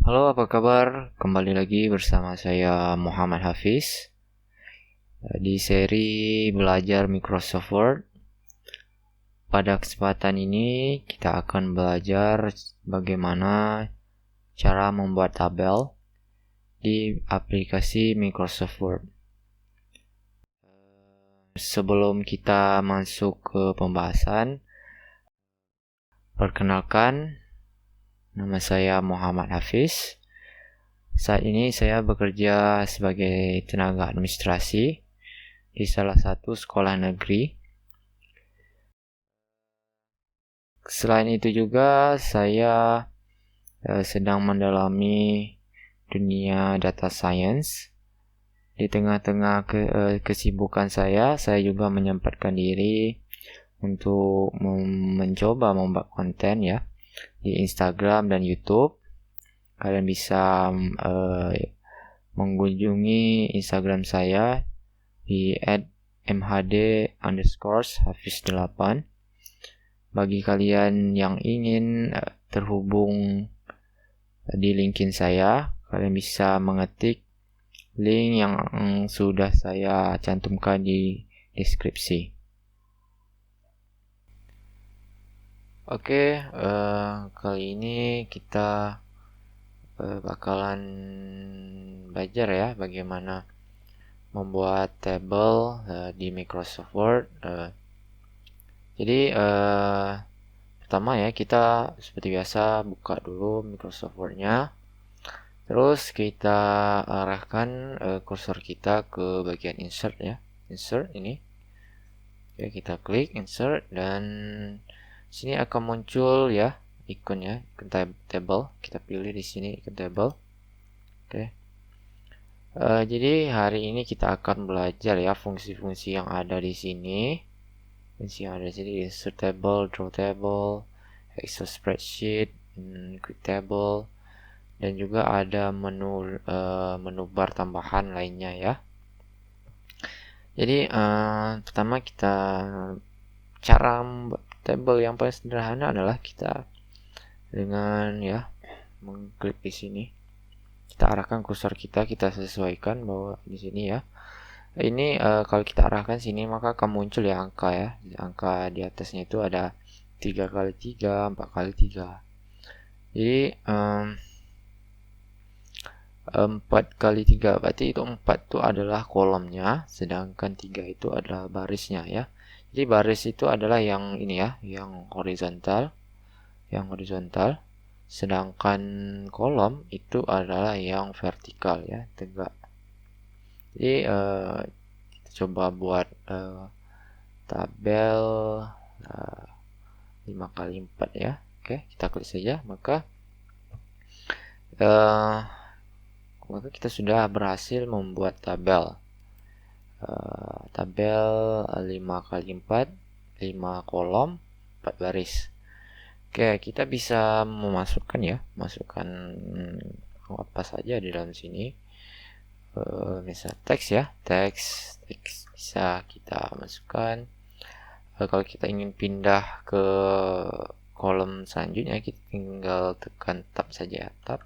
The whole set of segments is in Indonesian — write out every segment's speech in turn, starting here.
Halo, apa kabar? Kembali lagi bersama saya Muhammad Hafiz di seri belajar Microsoft Word. Pada kesempatan ini kita akan belajar bagaimana cara membuat tabel di aplikasi Microsoft Word. Sebelum kita masuk ke pembahasan, perkenalkan, nama saya Muhammad Hafiz. Saat ini saya bekerja sebagai tenaga administrasi di salah satu sekolah negeri. Selain itu juga saya sedang mendalami dunia data science. Di tengah-tengah kesibukan saya juga menyempatkan diri untuk mencoba membuat konten ya di Instagram dan YouTube. Kalian bisa mengunjungi Instagram saya di @mhd_hafiz8. Bagi kalian yang ingin terhubung di LinkedIn saya, kalian bisa mengetik link yang sudah saya cantumkan di deskripsi. Oke, kali ini kita bakalan belajar ya bagaimana membuat tabel di Microsoft Word. Jadi pertama ya, kita seperti biasa buka dulu Microsoft Word-nya. Terus kita arahkan kursor kita ke bagian insert ya. Insert ini. Oke, kita klik insert dan sini akan muncul ya ikonnya, ikon table. Kita pilih di sini ikon table. Oke. Jadi hari ini kita akan belajar ya fungsi-fungsi yang ada di sini. Fungsi yang ada di sini, insert table, draw table, Excel spreadsheet, quick table, dan juga ada menu bar tambahan lainnya ya. Jadi pertama kita cara membuat table yang paling sederhana adalah kita dengan ya mengklik di sini. Kita arahkan kursor kita sesuaikan bahwa di sini ya. Ini kalau kita arahkan sini maka akan muncul ya angka ya. Angka di atasnya itu ada 3x3, 4x3. Jadi 4x3 berarti itu 4 itu adalah kolomnya, sedangkan 3 itu adalah barisnya ya. Jadi baris itu adalah yang ini ya, yang horizontal. Sedangkan kolom itu adalah yang vertikal ya, tegak. Jadi kita coba buat tabel 5x4 ya. Oke, kita klik saja, maka kita sudah berhasil membuat tabel 5x4, 5 kolom, 4 baris. Oke, kita bisa masukkan apa saja di dalam sini. Misal teks ya, teks bisa kita masukkan. Kalau kita ingin pindah ke kolom selanjutnya, kita tinggal tekan tab saja, tab.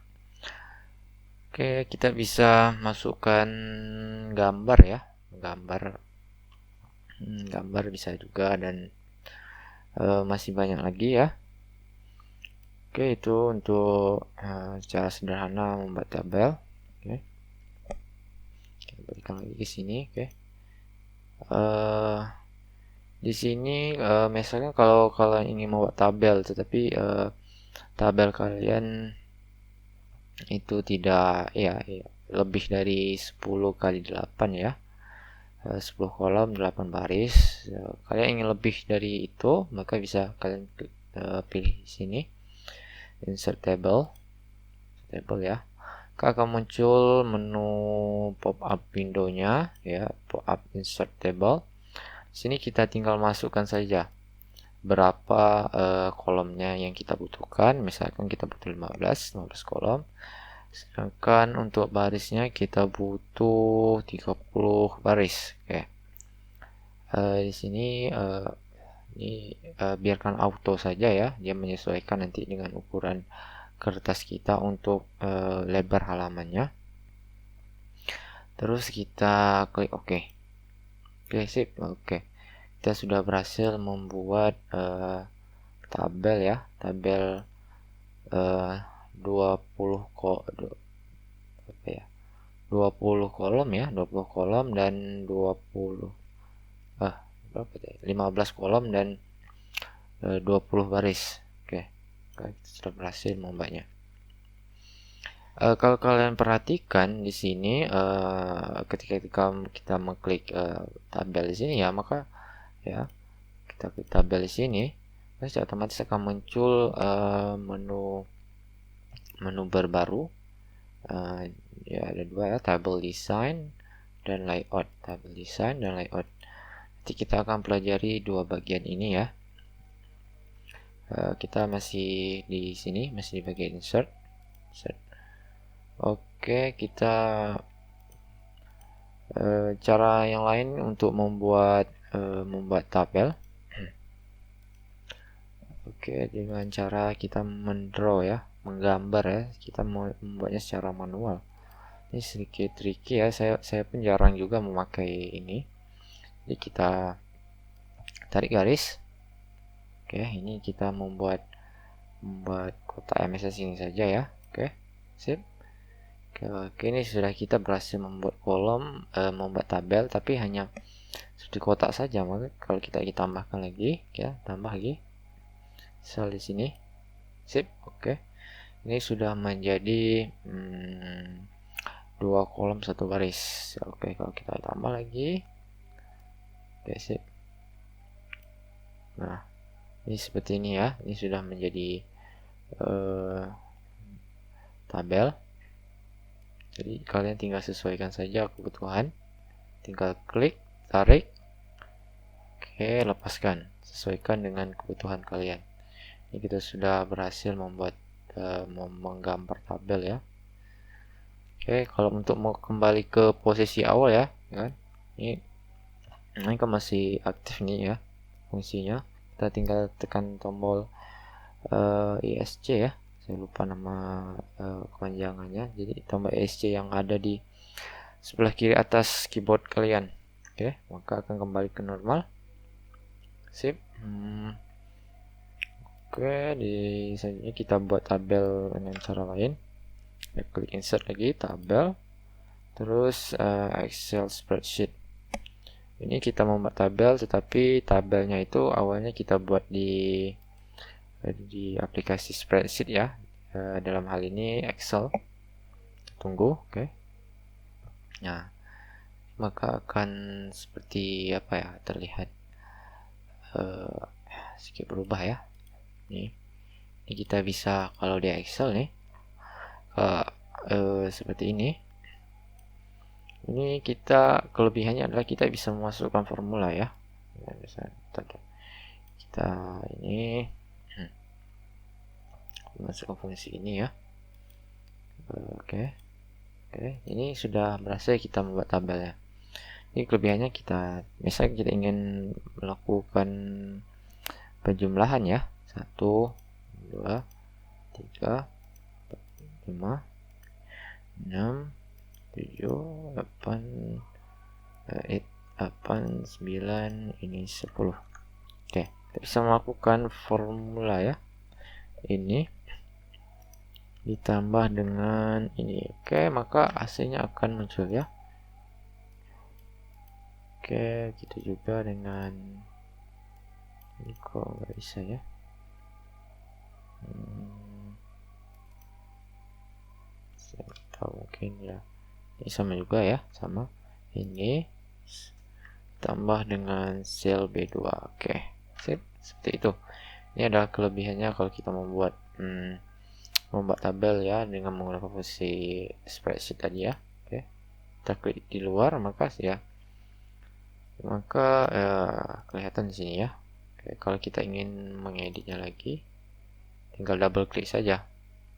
Oke, kita bisa masukkan gambar ya, gambar bisa juga, dan masih banyak lagi ya. Oke, itu untuk cara sederhana membuat tabel. Oke, kita berikan lagi ke sini. Oke, di sini misalnya kalau kalian ingin membuat tabel tetapi tabel kalian itu tidak ya lebih dari 10x8 ya, 10 kolom 8 baris. Kalian ingin lebih dari itu maka bisa kalian pilih di sini insert table ya. Akan muncul menu pop up windownya ya, pop up insert table. Sini kita tinggal masukkan saja berapa kolomnya yang kita butuhkan. Misalkan kita butuh 15 kolom, sedangkan untuk barisnya kita butuh 30 baris. Oke. Di sini biarkan auto saja ya, dia menyesuaikan nanti dengan ukuran kertas kita untuk lebar halamannya. Terus kita klik OK. Oke, sip. Oke. Kita sudah berhasil membuat tabel ya, tabel 20 kolom ya, 20 kolom dan 15 kolom dan 20 baris. Oke. Kita sudah berhasil membuatnya. Kalau kalian perhatikan di sini ketika kita mengklik tabel di sini ya, maka ya kita klik tabel di sini, pasti otomatis akan muncul menu berbaru. Ya ada dua ya, table design dan layout. Table design dan layout. Nanti kita akan pelajari dua bagian ini ya. Kita masih di sini, masih di bagian insert. Oke, kita cara yang lain untuk membuat tabel. Oke, dengan cara kita mendraw ya, menggambar ya, kita membuatnya secara manual. Ini sedikit tricky ya, saya pun jarang juga memakai ini. Jadi kita tarik garis. Oke, ini kita membuat kotak MSS ini saja ya. Oke, sip. Oke, ini sudah kita berhasil membuat kolom, membuat tabel, tapi hanya seperti kotak saja. Maka kalau kita tambahkan lagi, ya tambah lagi. Misal di sini, sip. Oke, ini sudah menjadi 2 kolom 1 baris. Oke, kalau kita tambah lagi, oke sip. Nah, ini seperti ini ya. Ini sudah menjadi tabel. Jadi kalian tinggal sesuaikan saja kebutuhan, tinggal klik, tarik, oke, lepaskan, sesuaikan dengan kebutuhan kalian. Ini kita sudah berhasil membuat menggambar tabel ya. Oke, kalau untuk mau kembali ke posisi awal ya, kan? Ini kan masih aktif nih ya fungsinya. Kita tinggal tekan tombol ESC ya. Saya lupa nama kepanjangannya. Jadi tombol ESC yang ada di sebelah kiri atas keyboard kalian. Oke, maka akan kembali ke normal. Sip. Oke, selanjutnya kita buat tabel dengan cara lain. Ya, klik insert lagi, tabel. Terus Excel spreadsheet. Ini kita membuat tabel, tetapi tabelnya itu awalnya kita buat di aplikasi spreadsheet ya. Dalam hal ini Excel. Tunggu, oke. Nah, maka akan seperti apa ya, terlihat sedikit berubah ya. Ini kita bisa, kalau di Excel nih seperti ini. Ini kita, kelebihannya adalah kita bisa memasukkan formula ya. Kita ini masukkan fungsi ini ya. Oke, ini sudah berhasil kita membuat tabelnya. Ini kelebihannya, kita misalnya kita ingin melakukan penjumlahan ya, 1 2 3 4 5 6 7 8 9, ini 10. Oke, kita bisa melakukan formula ya. Ini ditambah dengan ini. Oke, maka hasilnya akan muncul ya. Oke, gitu juga dengan ini, kok nggak bisa ya. Saya tahu, mungkin ya. Ini sama juga ya, sama. Ini tambah dengan sel B2. Oke, sip, seperti itu. Ini adalah kelebihannya kalau kita membuat tabel ya dengan menggunakan fungsi spreadsheet tadi ya. Oke, kita klik di luar, maka kelihatan di sini ya. Oke, kalau kita ingin mengeditnya lagi, tinggal double klik saja.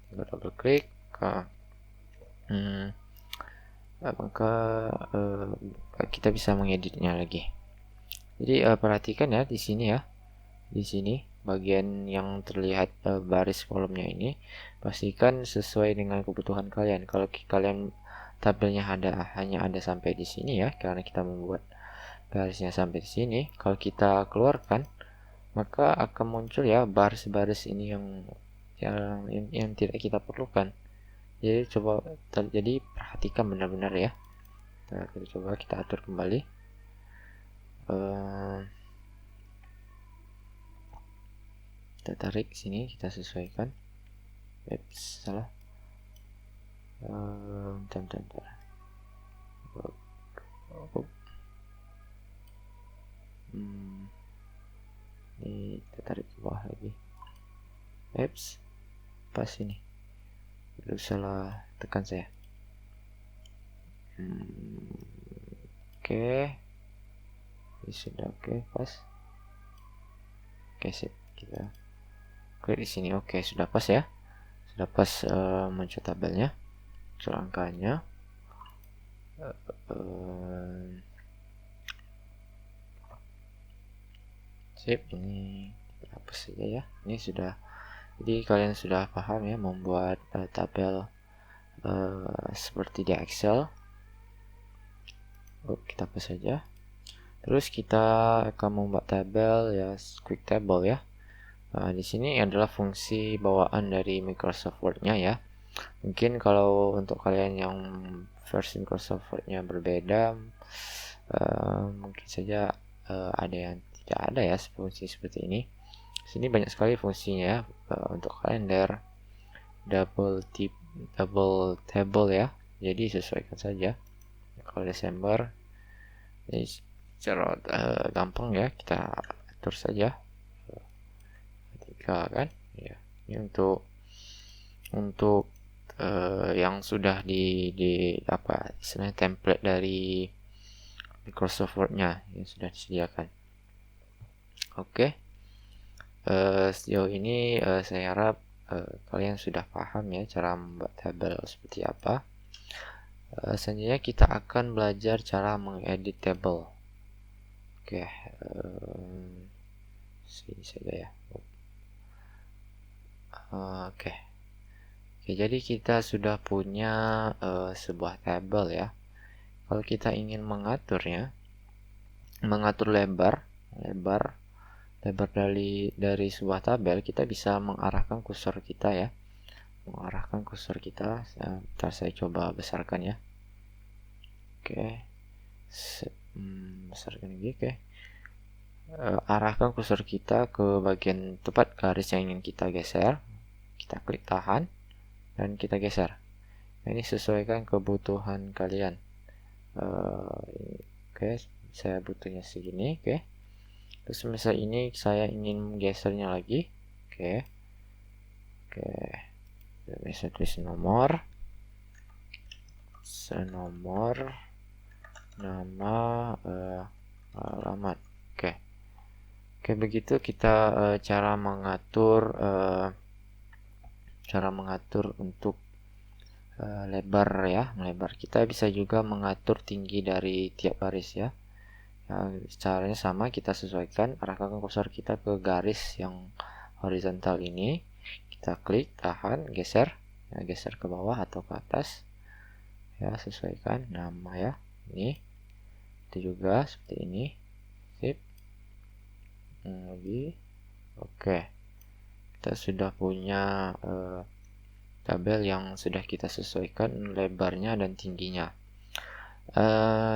Tinggal double klik, maka kita bisa mengeditnya lagi. Jadi perhatikan ya di sini ya. Di sini bagian yang terlihat baris kolomnya ini pastikan sesuai dengan kebutuhan kalian. Kalau kalian tabelnya hanya ada sampai di sini ya, karena kita membuat garisnya sampai di sini, kalau kita keluarkan maka akan muncul ya baris-baris ini yang tidak kita perlukan. Jadi perhatikan benar-benar ya. Kita coba kita atur kembali. Kita tarik sini, kita sesuaikan. Salah. Bentar. Ini kita tarik ke bawah lagi. Pas ini. Udah salah tekan saya. Oke. Ini sudah oke, pas. Oke, sip. Kita klik di sini. Oke, sudah pas ya. Sudah pas muncul tabelnya, muncul angkanya. Sip, ini kita hapus saja ya. Ini sudah. Jadi kalian sudah paham ya membuat tabel seperti di Excel. Kita hapus saja. Terus kita akan membuat tabel ya, quick table ya. Di sini adalah fungsi bawaan dari Microsoft Word-nya ya. Mungkin kalau untuk kalian yang versi Microsoft Word-nya berbeda, mungkin saja ada yang tidak ada ya fungsi seperti ini. Di sini banyak sekali fungsinya ya, untuk kalender, double table ya. Jadi sesuaikan saja. Kalau Desember, jadi secara gampang ya, kita atur saja. 3 kan ya. Ini untuk yang sudah di apa istilahnya template dari Microsoft Word-nya yang sudah disediakan. Oke. Sejauh ini saya harap kalian sudah paham ya cara membuat tabel seperti apa. Selanjutnya kita akan belajar cara mengedit tabel. Oke, sini saja ya. Oke, jadi kita sudah punya sebuah tabel ya. Kalau kita ingin mengaturnya, mengatur lebar dari sebuah tabel, kita bisa mengarahkan kursor kita ya. Ntar saya coba besarkan ya. Oke. Besarkan lagi, oke. Arahkan kursor kita ke bagian tepat garis yang ingin kita geser. Kita klik tahan dan kita geser. Nah, ini sesuaikan kebutuhan kalian. Oke, saya butuhnya segini, oke. Terus misal ini saya ingin gesernya lagi, oke. Bisa tulis nomor, nama, alamat, oke. Begitu kita cara mengatur untuk lebar ya, kita bisa juga mengatur tinggi dari tiap baris ya. Caranya sama, kita sesuaikan, arahkan kursor kita ke garis yang horizontal ini, kita klik, tahan, geser ke bawah atau ke atas ya, sesuaikan nama ya, ini itu juga seperti ini, sip. Lagi, oke. Kita sudah punya tabel yang sudah kita sesuaikan lebarnya dan tingginya.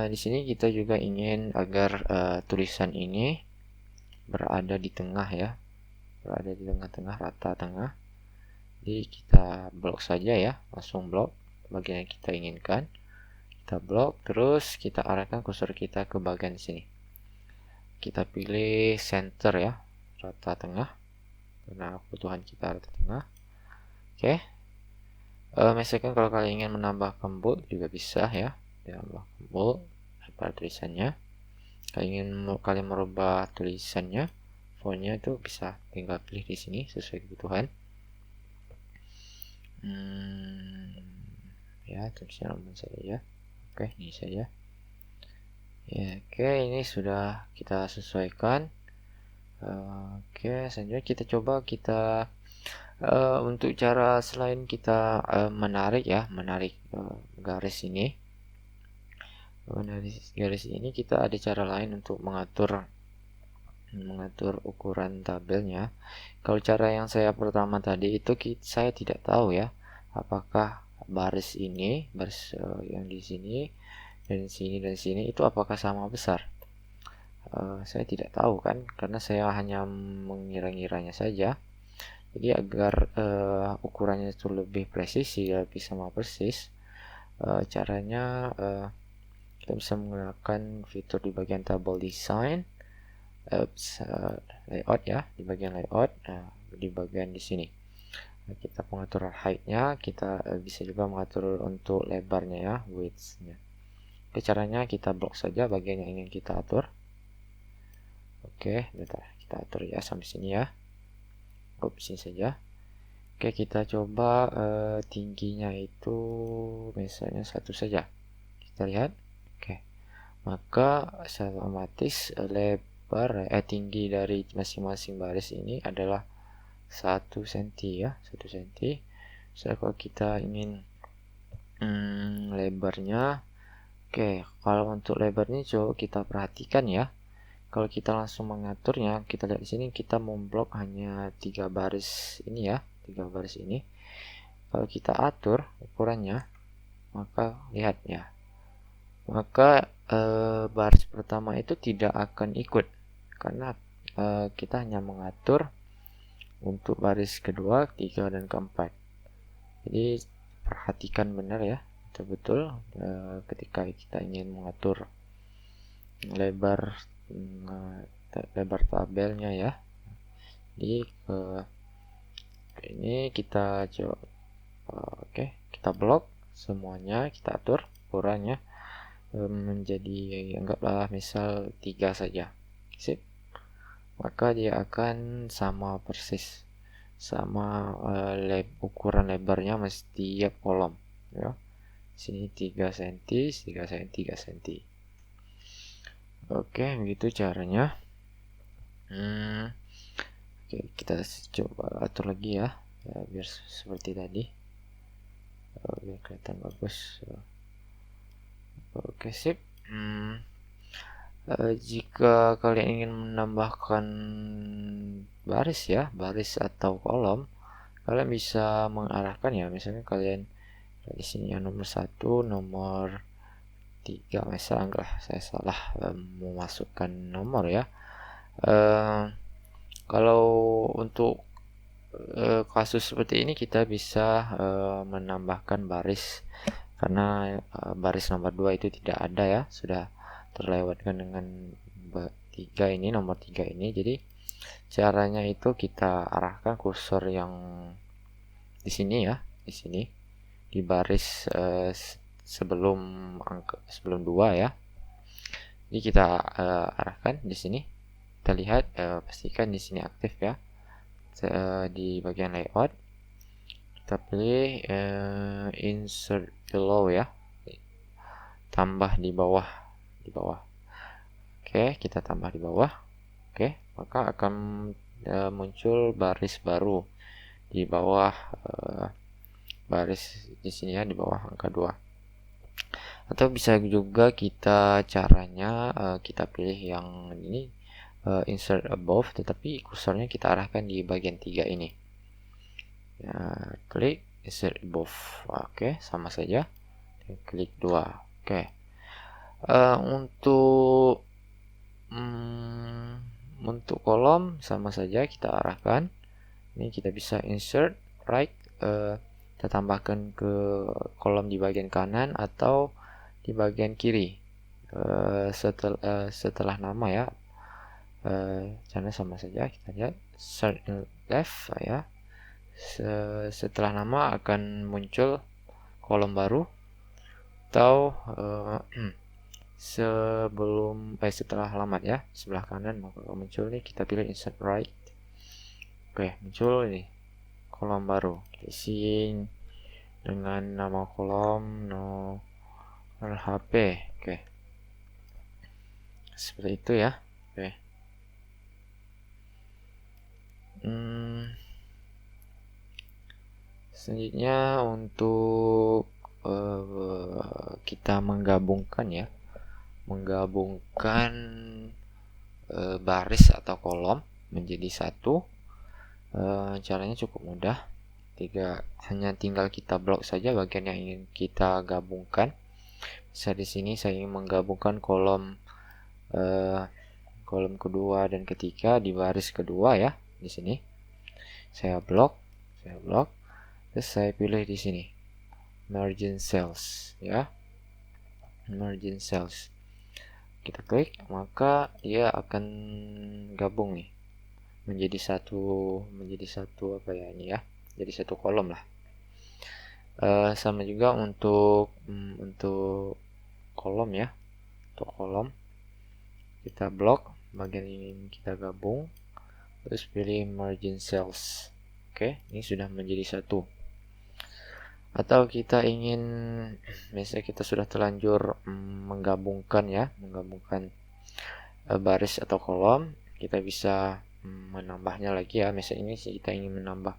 Di sini kita juga ingin agar tulisan ini berada di tengah ya, berada di tengah-tengah, rata tengah. Jadi kita blok saja ya, langsung blok bagian yang kita inginkan. Kita blok, terus kita arahkan kursor kita ke bagian sini. Kita pilih center ya, rata tengah, karena kebutuhan kita rata tengah. Oke. Misalkan kalau kalian ingin menambahkan bold juga bisa ya, tambahkan bold pada tulisannya. Kalau ingin kalian merubah tulisannya, fontnya itu bisa tinggal pilih di sini sesuai kebutuhan. Ya, tulisnya normal saja ya. Oke, ini saja ya. Oke, ini sudah kita sesuaikan. Oke, selanjutnya kita coba untuk cara selain kita menarik garis ini. Dari garis ini kita ada cara lain untuk mengatur ukuran tabelnya. Kalau cara yang saya pertama tadi itu saya tidak tahu ya, apakah baris yang di sini dan sini itu apakah sama besar. Saya tidak tahu kan, karena saya hanya mengira-ngiranya saja. Jadi agar ukurannya itu lebih presisi, lebih sama persis, caranya kita bisa menggunakan fitur di bagian table design, layout ya, di bagian layout, di bagian di sini kita mengatur height-nya, kita bisa juga mengatur untuk lebarnya ya, width-nya. Oke, caranya kita blok saja bagian yang ingin kita atur. Oke, bentar, kita atur ya sampai sini ya. Sini saja. Oke, kita coba tingginya itu misalnya 1 saja. Kita lihat. Oke, maka secara otomatis tinggi dari masing-masing baris ini adalah 1 cm ya, 1 cm. So, kalau kita ingin lebarnya, oke, kalau untuk lebarnya coba kita perhatikan ya. Kalau kita langsung mengaturnya, kita lihat di sini kita memblok hanya 3 baris ini ya, 3 baris ini. Kalau kita atur ukurannya, maka lihat ya, maka baris pertama itu tidak akan ikut karena kita hanya mengatur untuk baris kedua, ketiga, dan keempat. Jadi perhatikan benar ya, betul-betul ketika kita ingin mengatur lebar tabelnya ya. Jadi ini kita coba, oke, kita blok semuanya, kita atur ukurannya menjadi anggaplah misal 3 saja. Sip. Maka dia akan sama persis, sama ukuran lebarnya setiap kolom ya. Sini 3 cm, 3 cm, 3 cm. Oke, begitu caranya. Oke, kita coba atur lagi ya, biar seperti tadi. Biar kelihatan bagus. Oke, sip. Jika kalian ingin menambahkan baris atau kolom, kalian bisa mengarahkan ya. Misalnya kalian di sini yang nomor 1, nomor 3, misalnya saya salah memasukkan nomor ya. Kalau untuk kasus seperti ini kita bisa menambahkan baris, karena baris nomor 2 itu tidak ada ya, sudah terlewatkan dengan nomor 3 ini. Jadi caranya itu kita arahkan kursor yang di sini ya, di sini di baris sebelum 2 ya. Jadi kita arahkan di sini. Kita lihat, pastikan di sini aktif ya. Di bagian layout kita pilih insert below ya, tambah di bawah. Oke, kita tambah di bawah. Oke, maka akan muncul baris baru di bawah baris di sini ya, di bawah angka 2. Atau bisa juga caranya kita pilih yang ini, insert above, tetapi kursornya kita arahkan di bagian 3 ini ya. Klik insert above. Oke, sama saja. Klik 2. Oke, untuk kolom sama saja, kita arahkan. Ini kita bisa insert right, kita tambahkan ke kolom di bagian kanan atau di bagian kiri setelah nama ya. Caranya sama saja, kita lihat start left ya. Setelah nama akan muncul kolom baru, atau setelah alamat ya, sebelah kanan maka muncul nih, kita pilih insert right. Oke, muncul ini kolom baru, isi dengan nama kolom nomor HP. Oke, seperti itu ya. Oke, Selanjutnya untuk kita menggabungkan baris atau kolom menjadi satu. Caranya cukup mudah. Hanya tinggal kita blok saja bagian yang ingin kita gabungkan. Di sini saya ingin menggabungkan kolom kedua dan ketiga di baris kedua ya. Di sini saya blok, terus saya pilih di sini margin cells ya, margin cells. Kita klik, maka dia akan gabung nih menjadi satu apa ya ini ya, jadi satu kolom lah. Sama juga untuk kolom ya, untuk kolom kita blok bagian ini, kita gabung, terus pilih margin cells. Oke, ini sudah menjadi satu. Atau kita ingin, misalnya kita sudah terlanjur menggabungkan baris atau kolom, kita bisa menambahnya lagi ya. Misalnya ini kita ingin menambah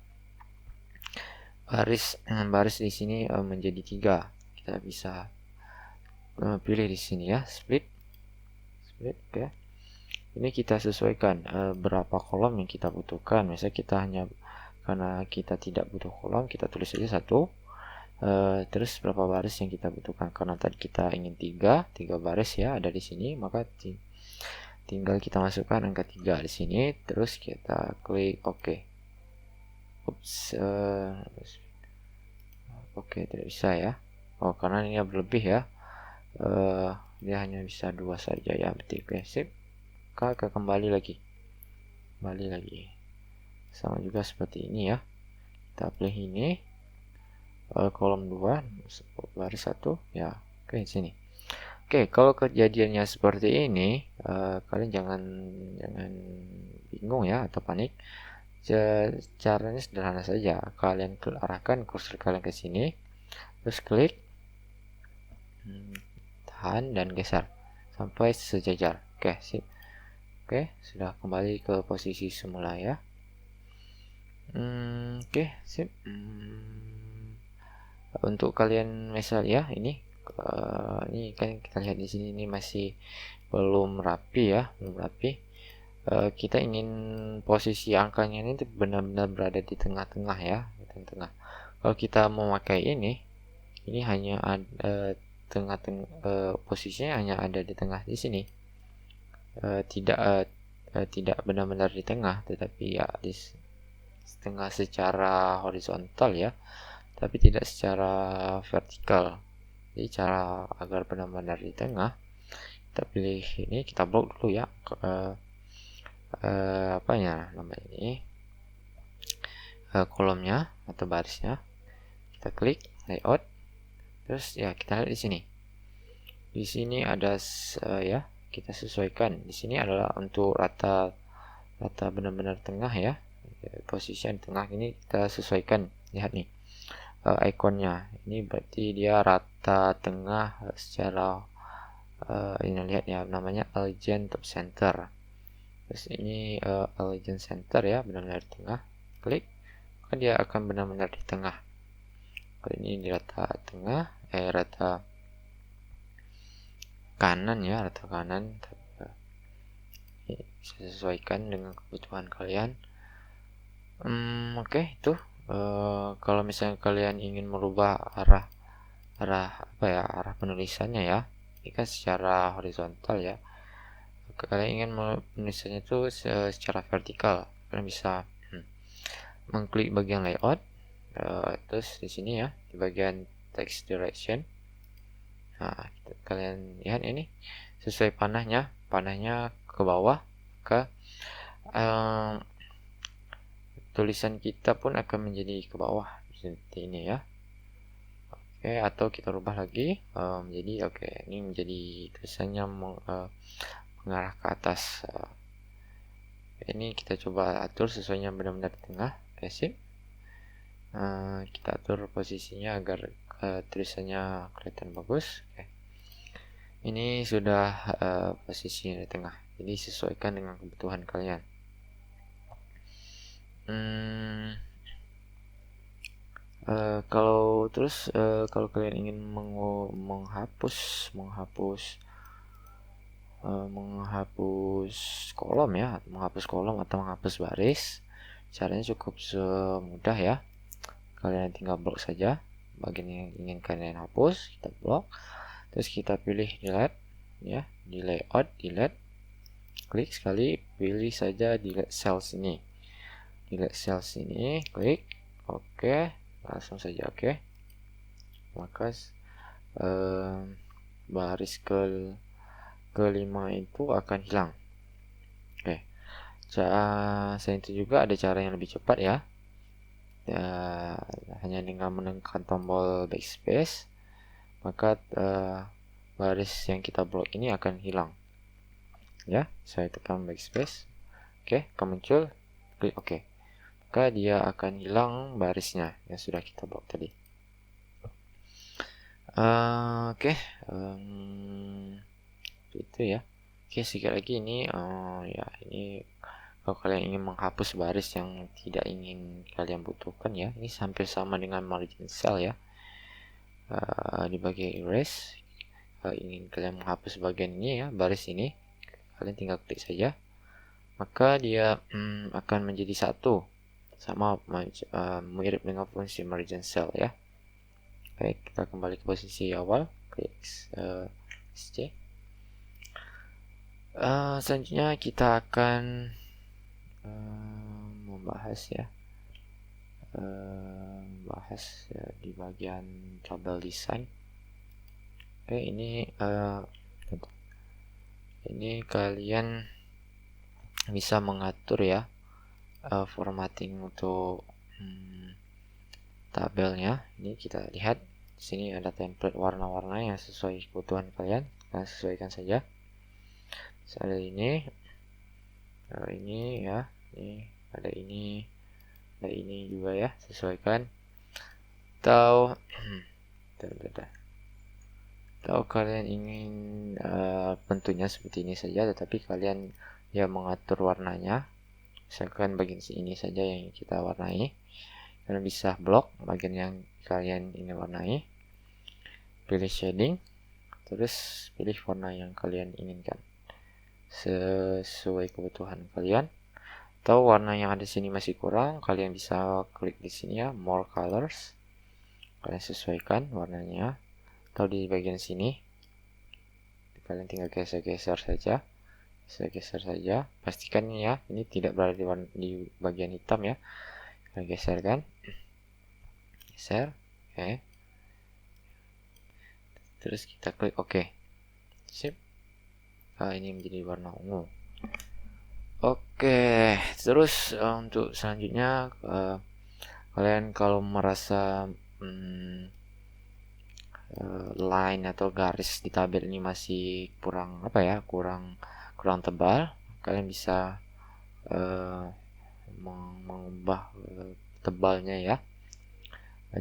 baris di sini menjadi 3, kita bisa pilih di sini ya, split. Oke. Ini kita sesuaikan berapa kolom yang kita butuhkan. Misalnya kita karena kita tidak butuh kolom, kita tulis saja 1. Terus berapa baris yang kita butuhkan, karena tadi kita ingin 3 baris ya ada di sini, maka tinggal kita masukkan angka 3 di sini, terus kita klik OK. Oke, tidak bisa ya. Karena ini berlebih ya. Dia hanya bisa 2 saja ya, berarti oke, sip. Maka kembali lagi. Sama juga seperti ini ya. Kita pilih ini. Kolom 2 baris 1 ya. Oke, sini. Oke, kalau kejadiannya seperti ini, kalian jangan bingung ya atau panik. Caranya sederhana saja. Kalian arahkan kursor kalian ke sini, terus klik, tahan dan geser sampai sejajar. Oke, sip. Oke, sudah kembali ke posisi semula ya. Oke, sip. Untuk kalian misal ya, ini kan kita lihat di sini ini masih belum rapi ya, kita ingin posisi angkanya ini benar-benar berada di tengah-tengah ya, di tengah. Kalau kita memakai ini hanya ada posisinya hanya ada di tengah di sini, tidak benar-benar di tengah, tetapi ya di tengah secara horizontal ya, tapi tidak secara vertikal. Jadi cara agar benar-benar di tengah, kita pilih ini, kita blok dulu ya namanya ini kolomnya atau barisnya. Kita klik layout, terus ya kita lihat di sini. Di sini ada ya, kita sesuaikan. Di sini adalah untuk rata benar-benar tengah ya. Posisi di tengah ini kita sesuaikan. Lihat nih ikonnya. Ini berarti dia rata tengah secara ini, lihat ya, namanya Align Top Center. Terus ini Align Center ya, benar-benar di tengah. Klik, maka dia akan benar-benar di tengah. Kalau ini di rata tengah, rata kanan ya, rata kanan. Bisa sesuaikan dengan kebutuhan kalian. Oke, itu kalau misalnya kalian ingin merubah arah penulisannya ya, ini kan secara horizontal ya. Kalian ingin menulisannya itu secara vertikal, kalian bisa mengklik bagian layout, terus di sini ya, di bagian text direction. Nah, kalian lihat ini sesuai panahnya ke bawah, ke tulisan kita pun akan menjadi ke bawah seperti ini ya. Oke, atau kita rubah lagi menjadi ini menjadi tulisannya mengarah ke atas. Ini kita coba atur sesuainya benar-benar di tengah. Oke, sip. Kita atur posisinya agar tulisannya kelihatan bagus. Oke. Ini sudah posisinya di tengah, jadi sesuaikan dengan kebutuhan kalian. Kalau kalian ingin menghapus kolom ya, menghapus kolom atau menghapus baris, caranya cukup semudah ya. Kalian tinggal blok saja bagian yang ingin kalian hapus, kita blok, terus kita pilih delete ya, di layout delete, klik sekali, pilih saja delete cells ini, klik oke, langsung saja oke. Maka baris kelima itu akan hilang. Oke. Selain itu juga ada cara yang lebih cepat ya. Hanya dengan menekan tombol backspace, maka baris yang kita blok ini akan hilang. Ya, saya tekan backspace. Oke, akan muncul, klik oke. Maka dia akan hilang barisnya yang sudah kita blok tadi. Oke, itu ya. Oke, sekali lagi ini ya, ini kalau kalian ingin menghapus baris yang tidak ingin kalian butuhkan ya, ini hampir sama dengan margin cell ya. Di bagian erase, kalau ingin kalian menghapus bagian ini ya, baris ini, kalian tinggal klik saja, maka dia akan menjadi satu, sama mirip dengan fungsi margin cell ya. Baik, kita kembali ke posisi awal, klik SC. Selanjutnya kita akan membahas ya, di bagian tabel design. Oke, ini kalian bisa mengatur ya formatting untuk tabelnya. Ini kita lihat di sini ada template warna-warna yang sesuai kebutuhan kalian. Kalian sesuaikan saja. Ada ini ya, ini ada ini juga ya, sesuaikan. Atau kalian ingin bentuknya seperti ini saja, tetapi kalian ya mengatur warnanya, misalkan bagian ini saja yang kita warnai. Kalian bisa blok bagian yang kalian ingin warnai, pilih shading, terus pilih warna yang kalian inginkan sesuai kebutuhan kalian. Atau warna yang ada di sini masih kurang, kalian bisa klik di sini ya, more colors, kalian sesuaikan warnanya. Atau di bagian sini kalian tinggal geser-geser saja, pastikan ya ini tidak berada di bagian hitam ya. Kalian geser, oke. Terus kita klik oke. Sip. Ini menjadi warna ungu. Oke, terus untuk selanjutnya kalian kalau merasa line atau garis di tabel ini masih kurang kurang tebal, kalian bisa mengubah tebalnya ya.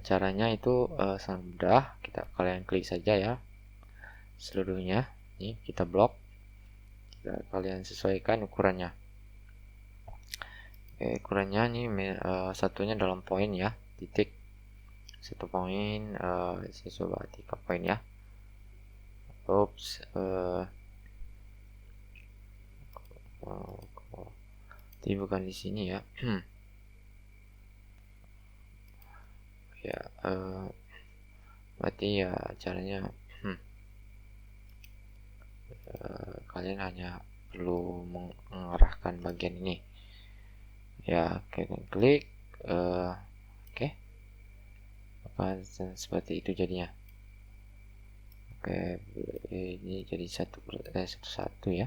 Caranya itu sangat mudah, kalian klik saja ya seluruhnya. Ini kita blok, kalian sesuaikan ukurannya. Ukurannya ini satunya dalam poin ya, titik 1 poin, saya coba 3 poin ya. Tapi bukan di sini ya. Ya, berarti ya caranya kalian hanya perlu mengarahkan bagian ini ya, klik oke. Seperti itu jadinya. Oke, ini jadi satu ya.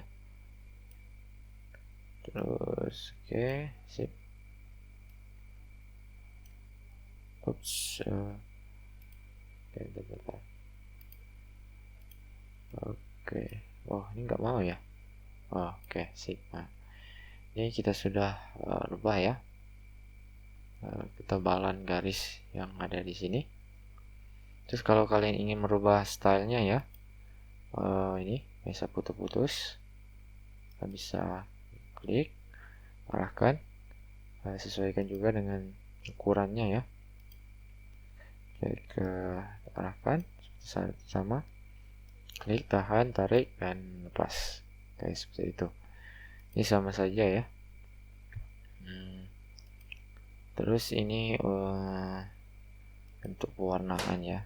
Terus oke, sip. Oops, oke. Oh, ini nggak mau ya. Oke, sip. Nah, ini kita sudah rubah ya ketebalan garis yang ada di sini. Terus kalau kalian ingin merubah stylenya ya, ini bisa putus-putus, kita bisa klik, arahkan, sesuaikan juga dengan ukurannya ya. Oke, arahkan sama, klik, tahan, tarik, dan lepas. Oke, seperti itu. Ini sama saja ya. Terus ini untuk pewarnaan ya.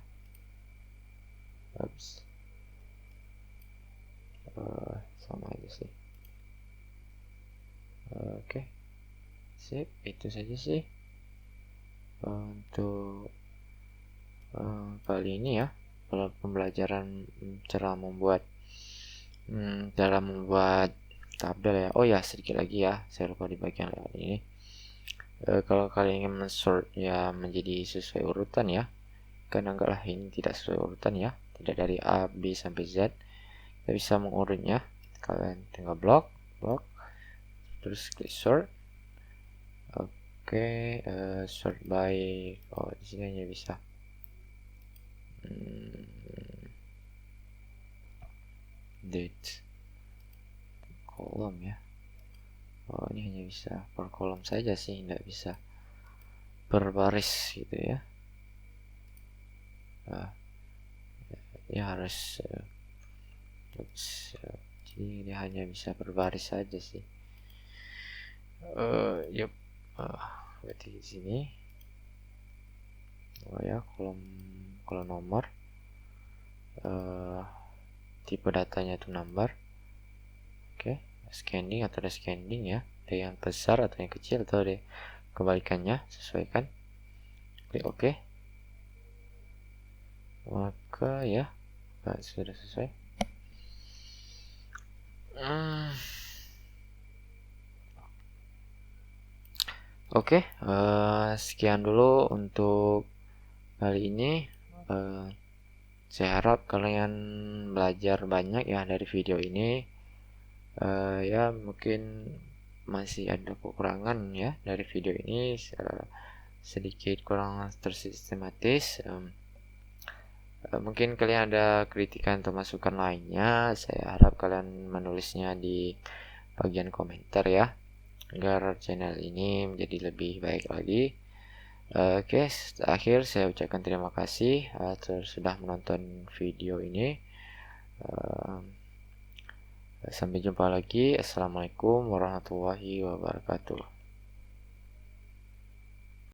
Sama aja sih. Oke, sip, itu saja sih untuk kali ini ya, pembelajaran cara membuat tabel ya. Oh ya, sedikit lagi ya, saya lupa di bagian lewat ini. Kalau kalian ingin men-sort ya menjadi sesuai urutan ya, kan anggaplah ini tidak sesuai urutan ya, tidak dari A, B sampai Z, kita bisa mengurutnya. Kalian tinggal blok, terus klik sort. Oke, sort by, di sini hanya bisa date kolom ya. Ini hanya bisa per kolom saja sih, tidak bisa per baris gitu ya. Ya harus jadi dia hanya bisa per baris saja sih. Yup. Berarti di sini ya, kolom nomor, tipe datanya itu number. Oke, scanning atau descending ya, ada yang besar atau yang kecil atau ada kebalikannya, sesuaikan, klik OK. Maka ya sudah selesai. Oke, sekian dulu untuk kali ini. Saya harap kalian belajar banyak ya dari video ini. Ya mungkin masih ada kekurangan ya dari video ini, sedikit kurang tersistematis. Mungkin kalian ada kritikan atau masukan lainnya, saya harap kalian menulisnya di bagian komentar ya, agar channel ini menjadi lebih baik lagi. Oke, akhir saya ucapkan terima kasih sudah menonton video ini. Sampai jumpa lagi. Assalamualaikum warahmatullahi wabarakatuh.